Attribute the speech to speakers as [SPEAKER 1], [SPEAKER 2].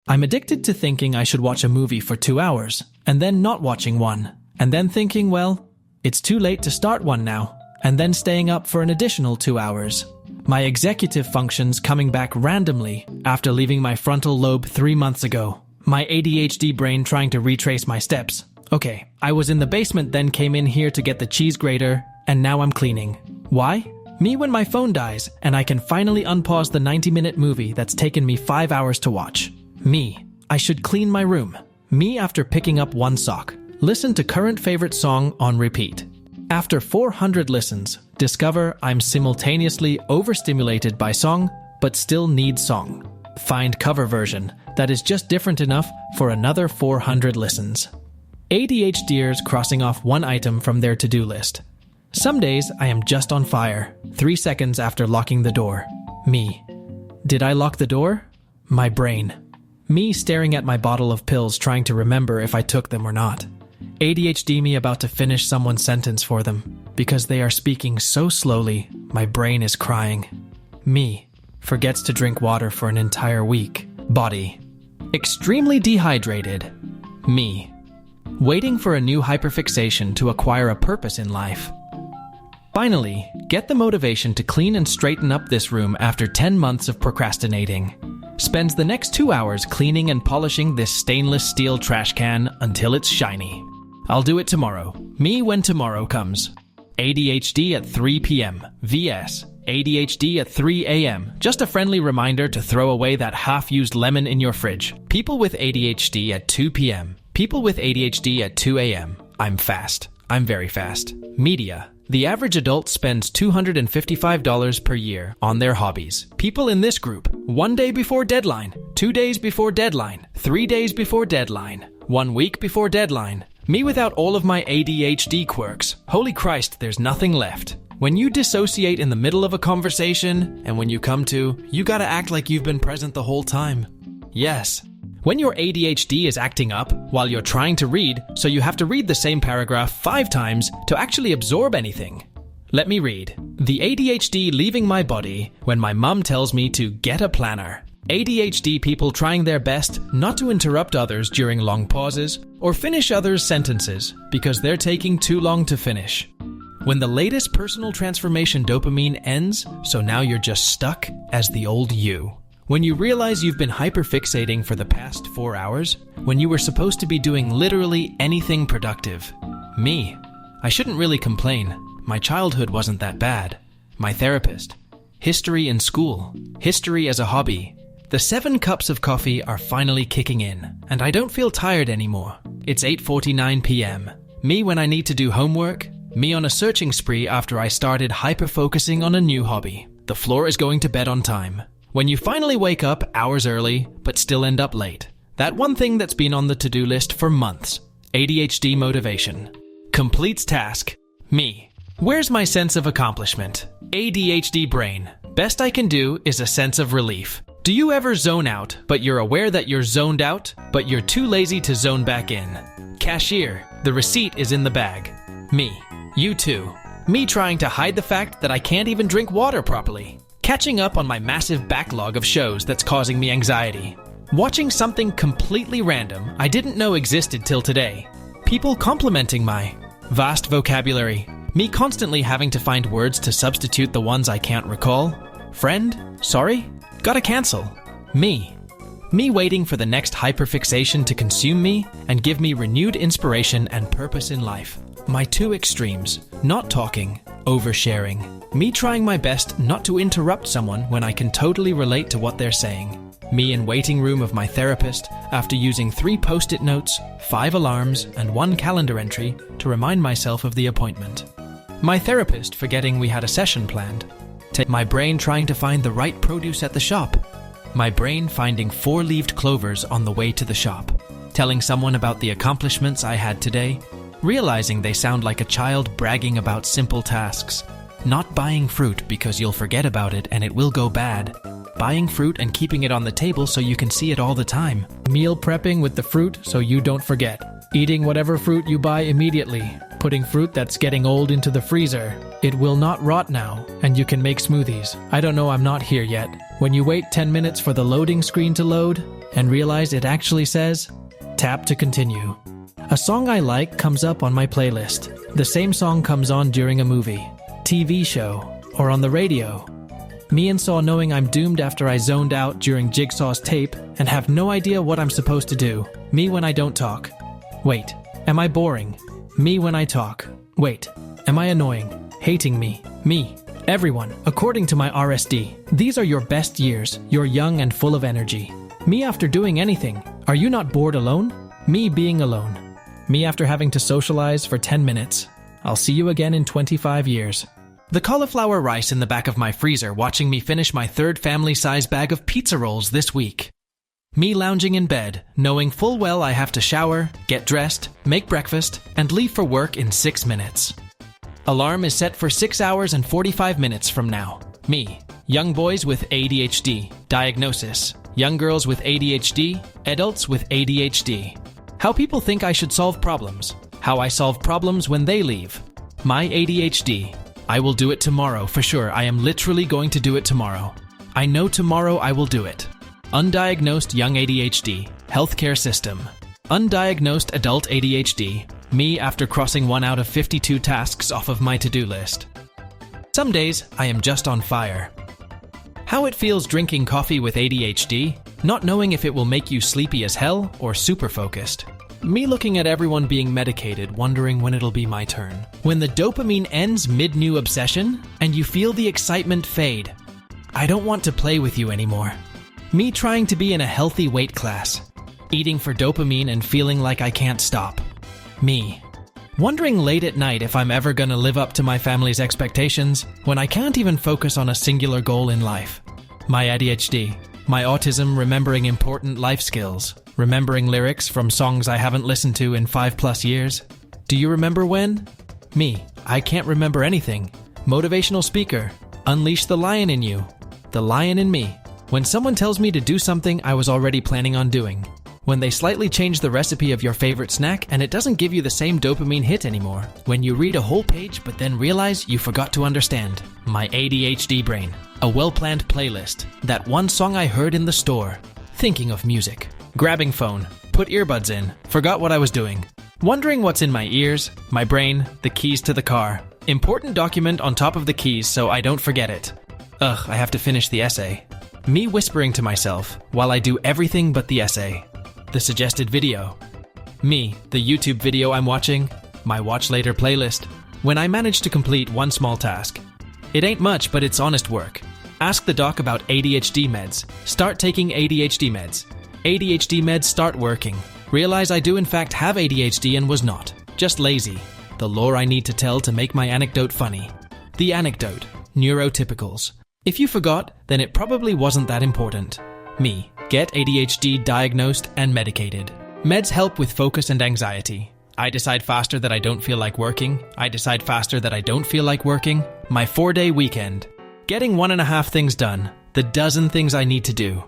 [SPEAKER 1] I'm addicted to thinking I should watch a movie for 2 hours, and then not watching one, and then thinking, well, it's too late to start one now, and then staying up for an additional 2 hours. My executive functions coming back randomly after leaving my frontal lobe 3 months ago. My ADHD brain trying to retrace my steps. Okay, I was in the basement, then came in here to get the cheese grater, and now I'm cleaning. Why? Me when my phone dies, and I can finally unpause the 90-minute movie that's taken me 5 hours to watch. Me, I should clean my room. Me after picking up one sock. Listen to current favorite song on repeat. After 400 listens, discover I'm simultaneously overstimulated by song, but still need song. Find cover version that is just different enough for another 400 listens. ADHDers crossing off one item from their to-do list. Some days I am just on fire, 3 seconds after locking the door. Me. Did I lock the door? My brain. Me staring at my bottle of pills trying to remember if I took them or not. ADHD me about to finish someone's sentence for them. Because they are speaking so slowly, my brain is crying. Me. Forgets to drink water for an entire week. Body. Extremely dehydrated. Me. Waiting for a new hyperfixation to acquire a purpose in life. Finally, get the motivation to clean and straighten up this room after 10 months of procrastinating. Spends the next 2 hours cleaning and polishing this stainless steel trash can until it's shiny. I'll do it tomorrow. Me when tomorrow comes. ADHD at 3 p.m. vs. ADHD at 3 a.m. Just a friendly reminder to throw away that half-used lemon in your fridge. People with ADHD at 2 p.m. People with ADHD at 2 a.m. I'm fast. I'm very fast. Media. The average adult spends $255 per year on their hobbies. People in this group, 1 day before deadline, 2 days before deadline, 3 days before deadline, 1 week before deadline. Me without all of my ADHD quirks. Holy Christ, there's nothing left. When you dissociate in the middle of a conversation, and when you come to, you gotta act like you've been present the whole time. Yes. When your ADHD is acting up while you're trying to read, so you have to read the same paragraph 5 times to actually absorb anything. Let me read. The ADHD leaving my body when my mum tells me to get a planner. ADHD people trying their best not to interrupt others during long pauses or finish others' sentences because they're taking too long to finish. When the latest personal transformation dopamine ends, so now you're just stuck as the old you. When you realize you've been hyperfixating for the past 4 hours, when you were supposed to be doing literally anything productive. Me. I shouldn't really complain. My childhood wasn't that bad. My therapist. History in school. History as a hobby. The 7 cups of coffee are finally kicking in, and I don't feel tired anymore. It's 8:49 p.m. Me when I need to do homework. Me on a searching spree after I started hyper-focusing on a new hobby. The floor is going to bed on time. When you finally wake up hours early, but still end up late. That one thing that's been on the to-do list for months. ADHD motivation. Completes task. Me. Where's my sense of accomplishment? ADHD brain. Best I can do is a sense of relief. Do you ever zone out, but you're aware that you're zoned out, but you're too lazy to zone back in? Cashier. The receipt is in the bag. Me. You too. Me trying to hide the fact that I can't even drink water properly. Catching up on my massive backlog of shows that's causing me anxiety. Watching something completely random I didn't know existed till today. People complimenting my vast vocabulary. Me constantly having to find words to substitute the ones I can't recall. Friend? Sorry? Gotta cancel. Me. Me waiting for the next hyperfixation to consume me and give me renewed inspiration and purpose in life. My 2 extremes. Not talking. Oversharing. Me trying my best not to interrupt someone when I can totally relate to what they're saying. Me in waiting room of my therapist after using 3 post-it notes, 5 alarms, and 1 calendar entry to remind myself of the appointment. My therapist forgetting we had a session planned. My brain trying to find the right produce at the shop. My brain finding 4-leaved clovers on the way to the shop. Telling someone about the accomplishments I had today. Realizing they sound like a child bragging about simple tasks. Not buying fruit because you'll forget about it and it will go bad. Buying fruit and keeping it on the table so you can see it all the time. Meal prepping with the fruit so you don't forget. Eating whatever fruit you buy immediately. Putting fruit that's getting old into the freezer. It will not rot now, and you can make smoothies. I don't know, I'm not here yet. When you wait 10 minutes for the loading screen to load, and realize it actually says, tap to continue. A song I like comes up on my playlist. The same song comes on during a movie, TV show, or on the radio. Me and Saw knowing I'm doomed after I zoned out during Jigsaw's tape and have no idea what I'm supposed to do. Me when I don't talk. Wait, am I boring? Me when I talk. Wait, am I annoying? Hating me. Me. Everyone, according to my RSD. These are your best years. You're young and full of energy. Me after doing anything. Are you not bored alone? Me being alone. Me after having to socialize for 10 minutes. I'll see you again in 25 years. The cauliflower rice in the back of my freezer watching me finish my third family-size bag of pizza rolls this week. Me lounging in bed, knowing full well I have to shower, get dressed, make breakfast, and leave for work in 6 minutes. Alarm is set for 6 hours and 45 minutes from now. Me, young boys with ADHD, diagnosis, young girls with ADHD, adults with ADHD. How people think I should solve problems. How I solve problems when they leave. My ADHD. I will do it tomorrow, for sure. I am literally going to do it tomorrow. I know tomorrow I will do it. Undiagnosed young ADHD. Healthcare system. Undiagnosed adult ADHD. Me after crossing 1 out of 52 tasks off of my to-do list. Some days, I am just on fire. How it feels drinking coffee with ADHD, not knowing if it will make you sleepy as hell or super focused. Me looking at everyone being medicated, wondering when it'll be my turn. When the dopamine ends mid-new obsession, and you feel the excitement fade. I don't want to play with you anymore. Me trying to be in a healthy weight class. Eating for dopamine and feeling like I can't stop. Me. Wondering late at night if I'm ever gonna live up to my family's expectations when I can't even focus on a singular goal in life. My ADHD. My autism remembering important life skills. Remembering lyrics from songs I haven't listened to in 5+ years. Do you remember when? Me. I can't remember anything. Motivational speaker. Unleash the lion in you. The lion in me. When someone tells me to do something I was already planning on doing. When they slightly change the recipe of your favorite snack and it doesn't give you the same dopamine hit anymore. When you read a whole page but then realize you forgot to understand. My ADHD brain. A well-planned playlist. That one song I heard in the store. Thinking of music. Grabbing phone. Put earbuds in. Forgot what I was doing. Wondering what's in my ears, my brain, the keys to the car. Important document on top of the keys so I don't forget it. Ugh, I have to finish the essay. Me whispering to myself while I do everything but the essay. The suggested video. Me, the YouTube video I'm watching. My watch later playlist. When I manage to complete one small task. It ain't much, but it's honest work. Ask the doc about ADHD meds. Start taking ADHD meds. ADHD meds start working. Realize I do in fact have ADHD and was not. Just lazy. The lore I need to tell to make my anecdote funny. The anecdote. Neurotypicals. If you forgot, then it probably wasn't that important. Me. Get ADHD diagnosed and medicated. Meds help with focus and anxiety. I decide faster that I don't feel like working. I decide faster that I don't feel like working. My 4-day weekend. Getting 1.5 things done. The dozen things I need to do.